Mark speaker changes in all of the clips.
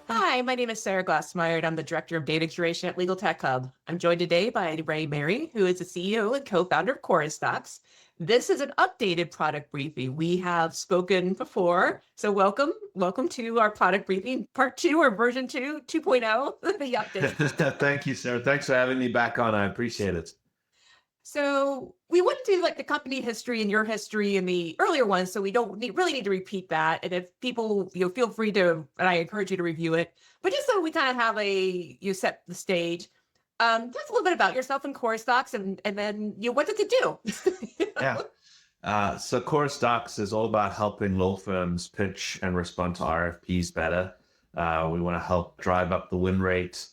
Speaker 1: Hi, my name is Sarah Glassmeyer, and I'm the Director of Data Curation at Legal Tech Hub. I'm joined today by Ray Mary, who is the CEO and co-founder of QorusDocs. This is an updated product briefing. We have spoken before, so welcome to our product briefing, part 2 or version 2, 2.0, the update.
Speaker 2: Thank you, Sarah. Thanks for having me back on. I appreciate it.
Speaker 1: So we went to like the company history and your history in the earlier ones, so we don't really need to repeat that. And if people, feel free to, and I encourage you to review it. But just so we kind of have you set the stage, tell us a little bit about yourself and QorusDocs, and then what does it do?
Speaker 2: Yeah. So QorusDocs is all about helping law firms pitch and respond to RFPs better. We want to help drive up the win rate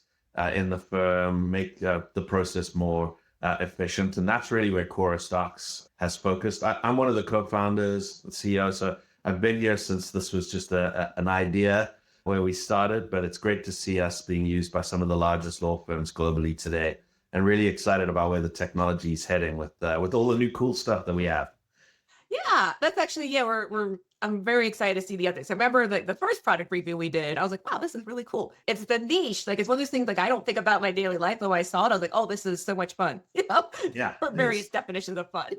Speaker 2: in the firm, make the process more efficient. And that's really where QorusDocs has focused. I'm one of the co-founders, the CEO, so I've been here since this was just an idea where we started, but it's great to see us being used by some of the largest law firms globally today, and really excited about where the technology is heading with all the new cool stuff that we have.
Speaker 1: Yeah, that's actually, I'm very excited to see the updates. I remember the first product review we did, I was like, wow, this is really cool. It's the niche. Like, it's one of those things like I don't think about my daily life, but when I saw it, I was like, oh, this is so much fun.
Speaker 2: Yeah.
Speaker 1: For various definitions of fun.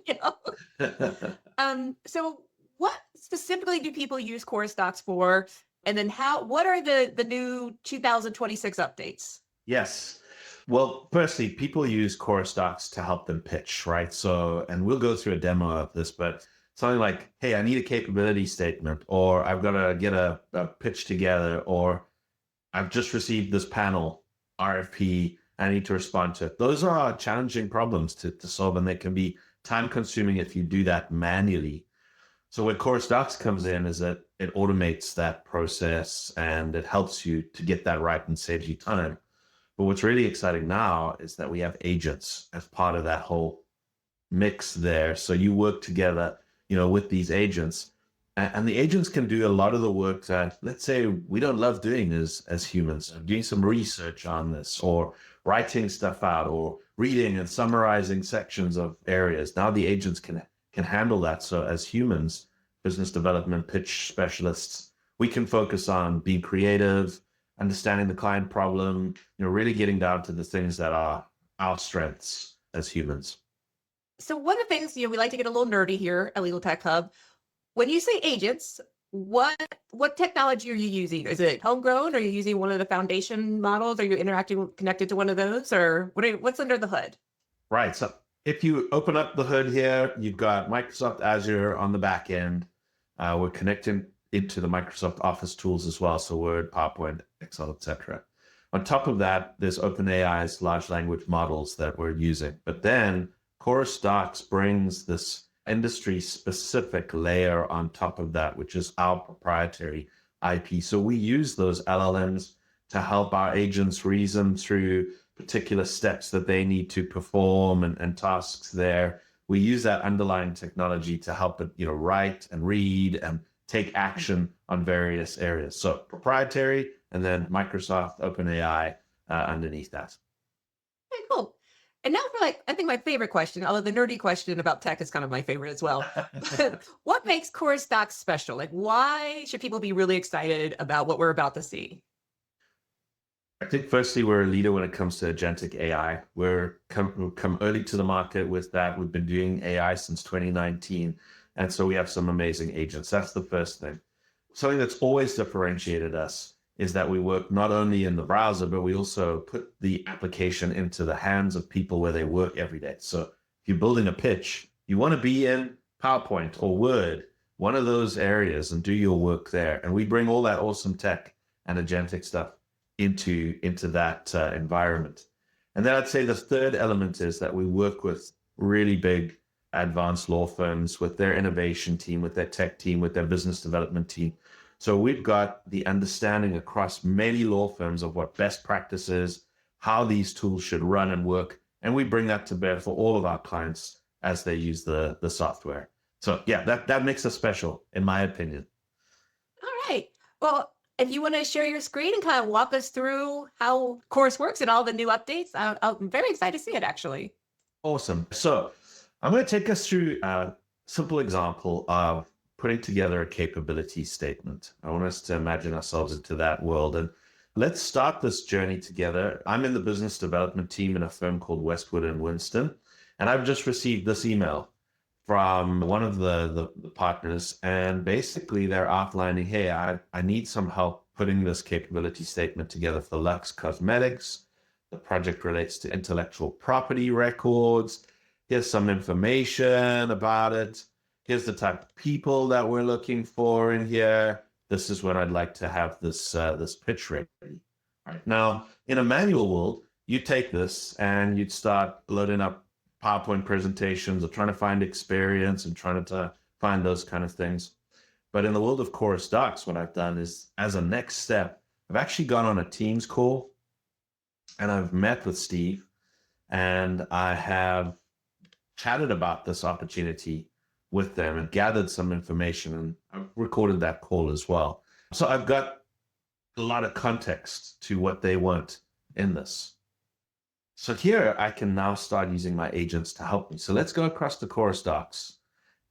Speaker 1: So what specifically do people use QorusDocs for? And then what are the new 2026 updates?
Speaker 2: Yes. Well, firstly, people use QorusDocs to help them pitch, right? So, and we'll go through a demo of this, but something like, hey, I need a capability statement, or I've got to get a pitch together, or I've just received this panel RFP, I need to respond to it. Those are challenging problems to solve, and they can be time consuming if you do that manually. So where QorusDocs comes in is that it automates that process and it helps you to get that right and saves you time. But what's really exciting now is that we have agents as part of that whole mix there. So you work together, with these agents, and the agents can do a lot of the work that, let's say, we don't love doing as humans, doing some research on this, or writing stuff out, or reading and summarizing sections of areas. Now the agents can handle that. So as humans, business development, pitch specialists, we can focus on being creative, understanding the client problem, really getting down to the things that are our strengths as humans.
Speaker 1: So one of the things, we like to get a little nerdy here at Legal Tech Hub. When you say agents, what technology are you using? Is it homegrown? Are you using one of the foundation models? Are you connected to one of those? Or what's under the hood?
Speaker 2: Right. So if you open up the hood here, you've got Microsoft Azure on the back end. We're connecting into the Microsoft Office tools as well. So Word, PowerPoint, Excel, etc. On top of that, there's OpenAI's large language models that we're using. But then QorusDocs brings this industry specific layer on top of that, which is our proprietary IP. So we use those LLMs to help our agents reason through particular steps that they need to perform and tasks there. We use that underlying technology to help it, write and read and take action on various areas. So proprietary, and then Microsoft OpenAI underneath that.
Speaker 1: Okay, cool. And now for I think my favorite question, although the nerdy question about tech is kind of my favorite as well. What makes QorusDocs special? Why should people be really excited about what we're about to see?
Speaker 2: I think firstly, we're a leader when it comes to agentic AI. We've come early to the market with that. We've been doing AI since 2019. And so we have some amazing agents. That's the first thing. Something that's always differentiated us is that we work not only in the browser, but we also put the application into the hands of people where they work every day. So if you're building a pitch, you want to be in PowerPoint or Word, one of those areas, and do your work there. And we bring all that awesome tech and agentic stuff into that environment. And then I'd say the third element is that we work with really big advanced law firms, with their innovation team, with their tech team, with their business development team. So we've got the understanding across many law firms of what best practices, how these tools should run and work. And we bring that to bear for all of our clients as they use the software. So yeah, that makes us special, in my opinion.
Speaker 1: All right. Well, if you want to share your screen and kind of walk us through how Chorus works and all the new updates, I'm very excited to see it, actually.
Speaker 2: Awesome. So I'm going to take us through simple example of putting together a capability statement. I want us to imagine ourselves into that world. And let's start this journey together. I'm in the business development team in a firm called Westwood and Winston. And I've just received this email from one of the partners. And basically they're outlining, hey, I need some help putting this capability statement together for Lux Cosmetics. The project relates to intellectual property records. Here's some information about it. Here's the type of people that we're looking for in here. This is when I'd like to have this pitch ready. Right now, in a manual world, you take this and you'd start loading up PowerPoint presentations or trying to find experience and trying to find those kind of things. But in the world of QorusDocs, what I've done is, as a next step, I've actually gone on a Teams call and I've met with Steve and I have chatted about this opportunity with them and gathered some information, and I've recorded that call as well. So I've got a lot of context to what they want in this. So here I can now start using my agents to help me. So let's go across to QorusDocs.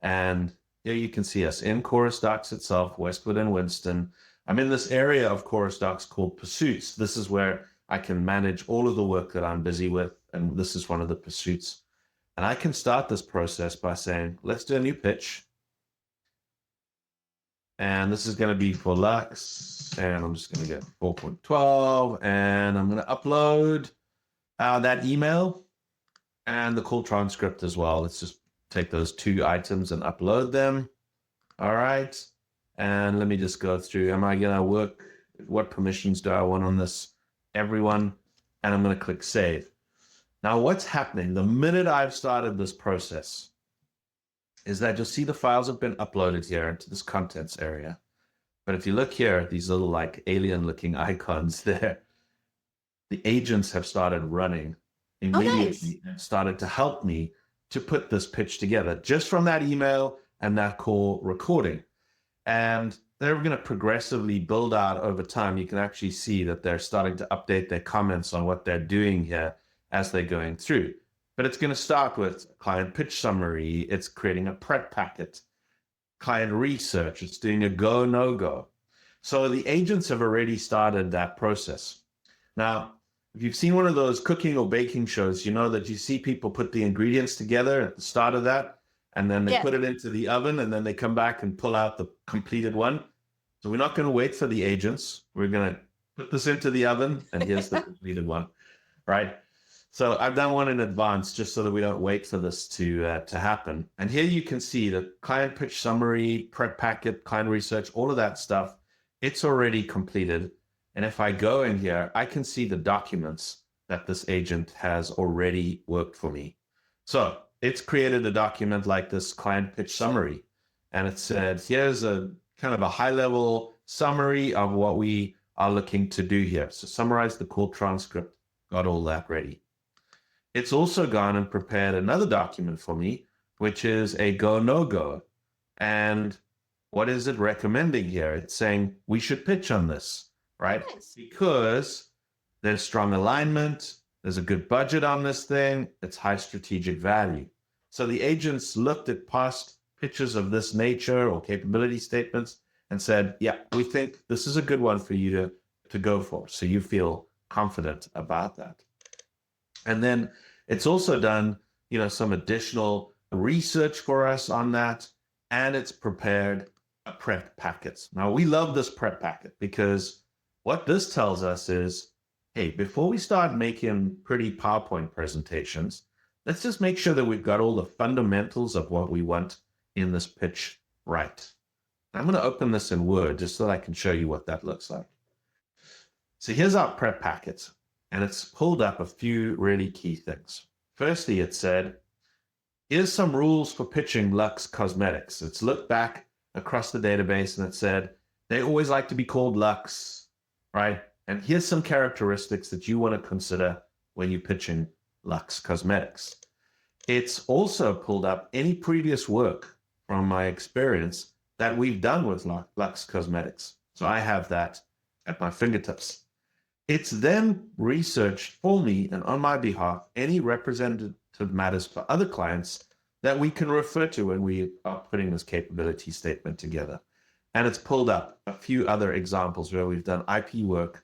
Speaker 2: And here you can see us in QorusDocs itself, Westwood and Winston. I'm in this area of QorusDocs called Pursuits. This is where I can manage all of the work that I'm busy with. And this is one of the pursuits. And I can start this process by saying, let's do a new pitch. And this is going to be for Lux. And I'm just going to get 4.12. And I'm going to upload that email and the call transcript as well. Let's just take those two items and upload them. All right. And let me just go through. Am I going to work? What permissions do I want on this? Everyone. And I'm going to click save. Now, what's happening the minute I've started this process is that you'll see the files have been uploaded here into this contents area. But if you look here, these little like alien looking icons there, the agents have started running immediately and started to help me to put this pitch together just from that email and that call recording. And they're going to progressively build out over time. You can actually see that they're starting to update their comments on what they're doing here as they're going through. But it's going to start with client pitch summary. It's creating a prep packet, client research. It's doing a go, no go. So the agents have already started that process. Now, if you've seen one of those cooking or baking shows, you know that you see people put the ingredients together at the start of that, and then they put it into the oven, and then they come back and pull out the completed one. So we're not going to wait for the agents. We're going to put this into the oven, and here's the completed one, right? So I've done one in advance just so that we don't wait for this to happen. And here you can see the client pitch summary, prep packet, client research, all of that stuff. It's already completed. And if I go in here, I can see the documents that this agent has already worked for me. So it's created a document like this client pitch summary. And it said, here's a kind of a high level summary of what we are looking to do here. So summarize the call transcript, got all that ready. It's also gone and prepared another document for me, which is a go, no go. And what is it recommending here? It's saying we should pitch on this, right? Yes. Because there's strong alignment, there's a good budget on this thing, it's high strategic value. So the agents looked at past pitches of this nature or capability statements and said, yeah, we think this is a good one for you to go for. So you feel confident about that. And then it's also done, some additional research for us on that, and it's prepared a prep packets. Now, we love this prep packet because what this tells us is, hey, before we start making pretty PowerPoint presentations, let's just make sure that we've got all the fundamentals of what we want in this pitch right. I'm going to open this in Word just so that I can show you what that looks like. So here's our prep packet. And it's pulled up a few really key things. Firstly, it said, here's some rules for pitching Lux Cosmetics. It's looked back across the database and it said, they always like to be called Lux, right? And here's some characteristics that you want to consider when you're pitching Lux Cosmetics. It's also pulled up any previous work from my experience that we've done with Lux Cosmetics. So I have that at my fingertips. It's then researched for me and on my behalf any representative matters for other clients that we can refer to when we are putting this capability statement together. And it's pulled up a few other examples where we've done IP work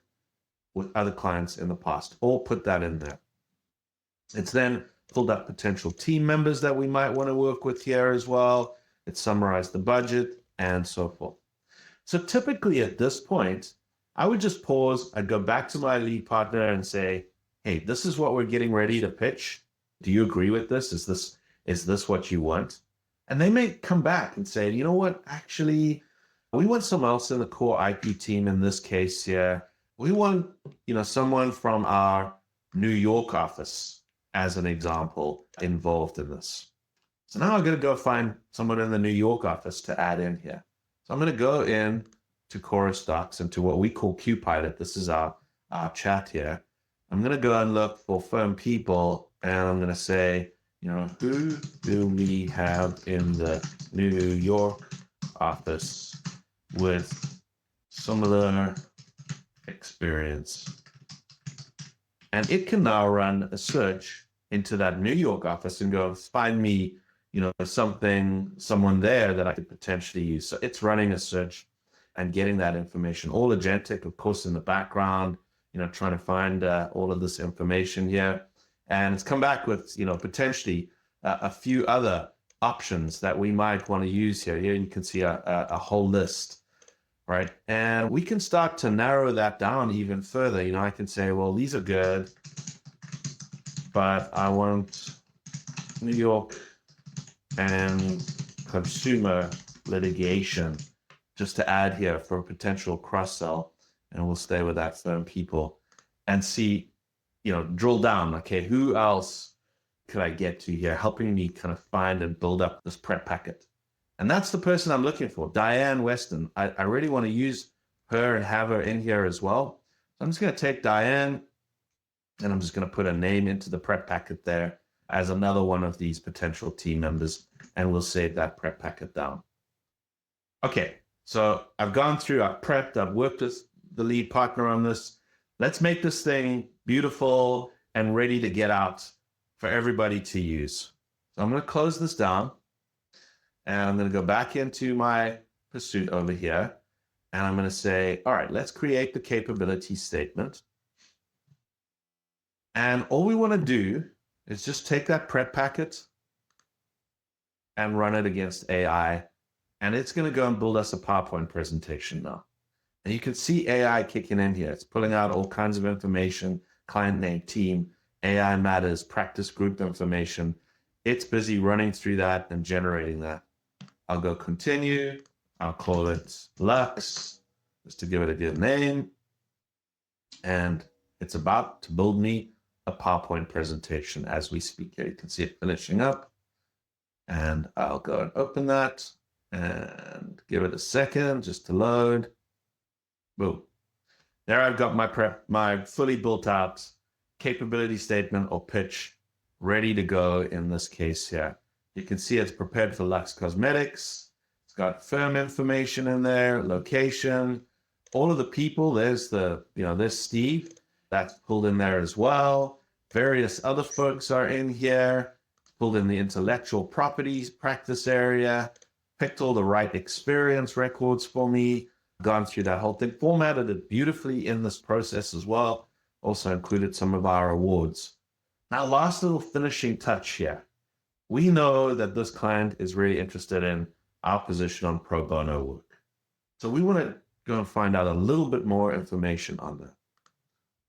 Speaker 2: with other clients in the past. All put that in there. It's then pulled up potential team members that we might want to work with here as well. It's summarized the budget and so forth. So typically at this point, I would just pause. I'd go back to my lead partner and say, hey, this is what we're getting ready to pitch. Do you agree with this? Is this what you want? And they may come back and say, you know what, actually, we want someone else in the core IP team in this case here. We want, someone from our New York office, as an example, involved in this. So now I'm going to go find someone in the New York office to add in here. So I'm going to go in to QorusDocs and to what we call QPilot. This is our chat here. I'm going to go and look for firm people, and I'm going to say, who do we have in the New York office with similar experience? And it can now run a search into that New York office and go find me, someone there that I could potentially use. So it's running a search and getting that information, all agentic, of course, in the background, trying to find all of this information here. And it's come back with, potentially a few other options that we might want to use here. Here you can see a whole list, right? And we can start to narrow that down even further. I can say, well, these are good, but I want New York and consumer litigation just to add here for a potential cross-sell. And we'll stay with that firm people and see, drill down, okay, who else could I get to here, helping me kind of find and build up this prep packet. And that's the person I'm looking for, Diane Weston. I really want to use her and have her in here as well. So I'm just going to take Diane and I'm just going to put a name into the prep packet there as another one of these potential team members, and we'll save that prep packet down. Okay, so I've gone through, I've prepped, I've worked with the lead partner on this. Let's make this thing beautiful and ready to get out for everybody to use. So I'm going to close this down, and I'm going to go back into my pursuit over here, and I'm going to say, all right, let's create the capability statement. And all we want to do is just take that prep packet and run it against AI. And it's going to go and build us a PowerPoint presentation now. And you can see AI kicking in here. It's pulling out all kinds of information, client name, team, AI matters, practice group information. It's busy running through that and generating that. I'll go continue. I'll call it Lux, just to give it a good name. And it's about to build me a PowerPoint presentation as we speak here. You can see it finishing up. And I'll go and open that and give it a second just to load. Boom. There I've got my fully built out capability statement or pitch ready to go in this case here. You can see it's prepared for Lux Cosmetics. It's got firm information in there, location, all of the people. There's there's Steve. That's pulled in there as well. Various other folks are in here. Pulled in the intellectual properties practice area. Picked all the right experience records for me. Gone through that whole thing. Formatted it beautifully in this process as well. Also included some of our awards. Now, last little finishing touch here. We know that this client is really interested in our position on pro bono work. So we want to go and find out a little bit more information on that.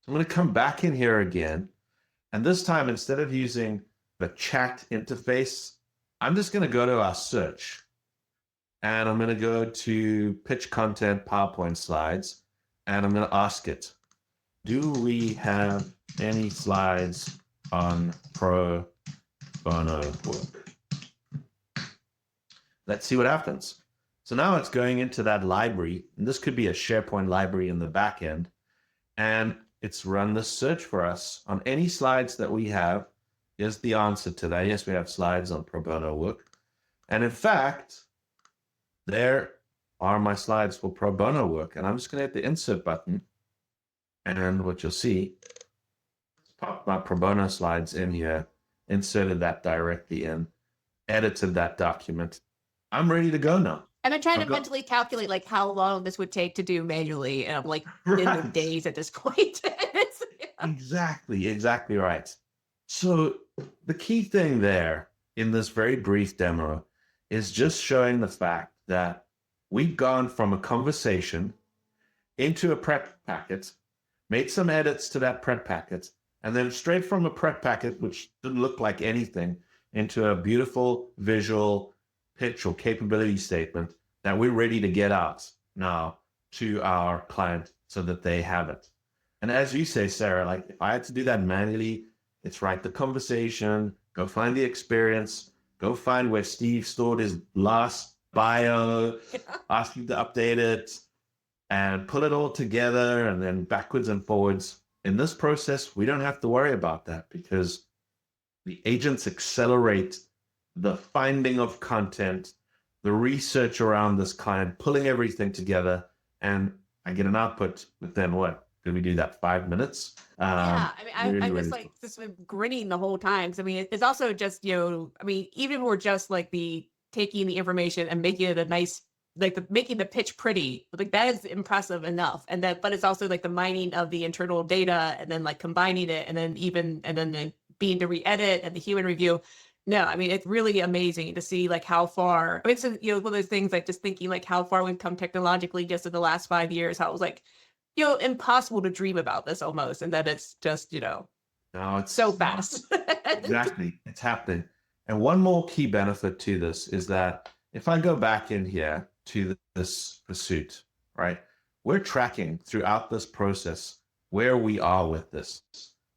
Speaker 2: So I'm going to come back in here again. And this time, instead of using the chat interface, I'm just going to go to our search. And I'm going to go to pitch content PowerPoint slides. And I'm going to ask it, do we have any slides on pro bono work? Let's see what happens. So now it's going into that library. And this could be a SharePoint library in the back end. And it's run the search for us on any slides that we have. Here's the answer to that. Yes, we have slides on pro bono work. And in fact, there are my slides for pro bono work. And I'm just going to hit the insert button. And what you'll see, pop my pro bono slides in here, inserted that directly in. edited that document. I'm ready to go now.
Speaker 1: And I'm trying to
Speaker 2: I've got
Speaker 1: mentally calculate like how long this would take to do manually, and I'm like in the
Speaker 2: right.
Speaker 1: days at this point.
Speaker 2: Exactly right. So the key thing there in this very brief demo is just showing the fact that we've gone from a conversation into a prep packet, made some edits to that prep packet, and then straight from a prep packet, which didn't look like anything, into a beautiful visual pitch or capability statement that we're ready to get out now to our client so that they have it. And as you say, Sarah, like if I had to do that manually, it's write the conversation, go find the experience, go find where Steve stored his last bio, ask you to update it, and pull it all together and then backwards and forwards. In this process, we don't have to worry about that because the agents accelerate the finding of content, the research around this client, pulling everything together, and I get an output within what? Did we do that 5 minutes?
Speaker 1: Yeah, I mean,
Speaker 2: Really,
Speaker 1: I'm
Speaker 2: really
Speaker 1: just like just grinning the whole time. 'Cause I mean, it's also just I mean, even if we're just like taking the information and making it a nice, like making the pitch pretty, like that is impressive enough. And that, but it's also like the mining of the internal data and then like combining it, and then the being to re-edit and the human review. No, I mean, it's really amazing to see like how far. I mean, it's one of those things like just thinking like how far we've come technologically just in the last 5 years. How it was like impossible to dream about this almost, and that it's just,
Speaker 2: no,
Speaker 1: so
Speaker 2: it's
Speaker 1: fast.
Speaker 2: exactly, it's happening. And one more key benefit to this is that if I go back in here to this pursuit, right, we're tracking throughout this process where we are with this.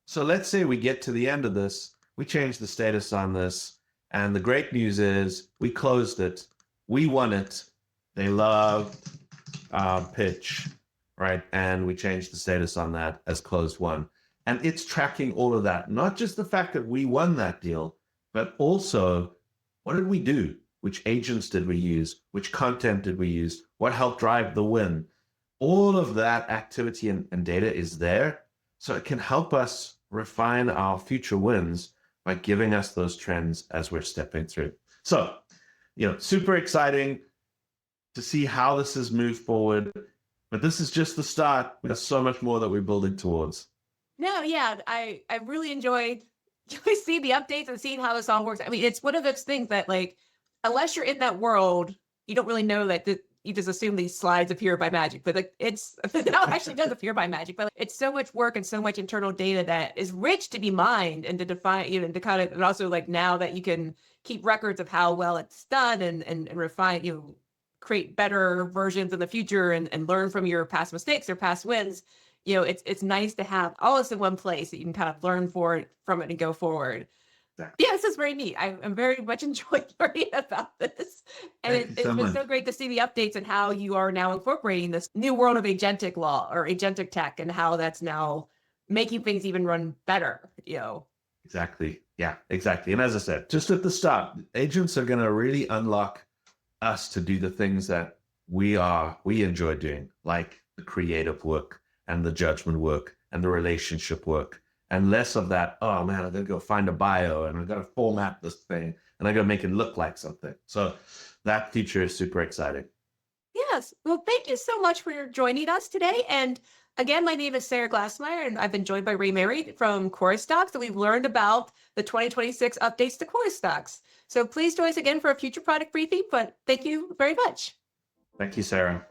Speaker 2: So let's say we get to the end of this, we change the status on this, and the great news is we closed it, we won it, they loved pitch, right? And we changed the status on that as closed won. And it's tracking all of that, not just the fact that we won that deal, but also what did we do? Which agents did we use? Which content did we use? What helped drive the win? All of that activity and data is there. So it can help us refine our future wins by giving us those trends as we're stepping through. So, super exciting to see how this has moved forward. But this is just the start. There's so much more that we're building towards.
Speaker 1: No, yeah, I really enjoyed seeing the updates and seeing how this all works. I mean, it's one of those things that like, unless you're in that world, you don't really know that you just assume these slides appear by magic. But like, it's no, it actually does appear by magic. But like, it's so much work and so much internal data that is rich to be mined and to define, and to kind of, and also like now that you can keep records of how well it's done and refine, create better versions in the future and learn from your past mistakes or past wins. It's nice to have all this in one place that you can kind of learn from it and go forward.
Speaker 2: Exactly.
Speaker 1: Yeah, this is very neat. I'm very much enjoying learning about this. And
Speaker 2: Thank you
Speaker 1: it's
Speaker 2: so
Speaker 1: been
Speaker 2: much.
Speaker 1: so great to see the updates and how you are now incorporating this new world of agentic law or agentic tech and how that's now making things even run better.
Speaker 2: Exactly. Yeah, exactly. And as I said, just at the start, agents are going to really unlock us to do the things that we enjoy doing, like the creative work and the judgment work and the relationship work, and less of that, oh man, I'm going to go find a bio and I'm going to format this thing and I'm going to make it look like something. So that feature is super exciting.
Speaker 1: Yes. Well, thank you so much for joining us today. And again, my name is Sarah Glassmeyer, and I've been joined by Ray Mary from QorusDocs, and we've learned about the 2026 updates to QorusDocs. So please join us again for a future product briefing, but thank you very much.
Speaker 2: Thank you, Sarah.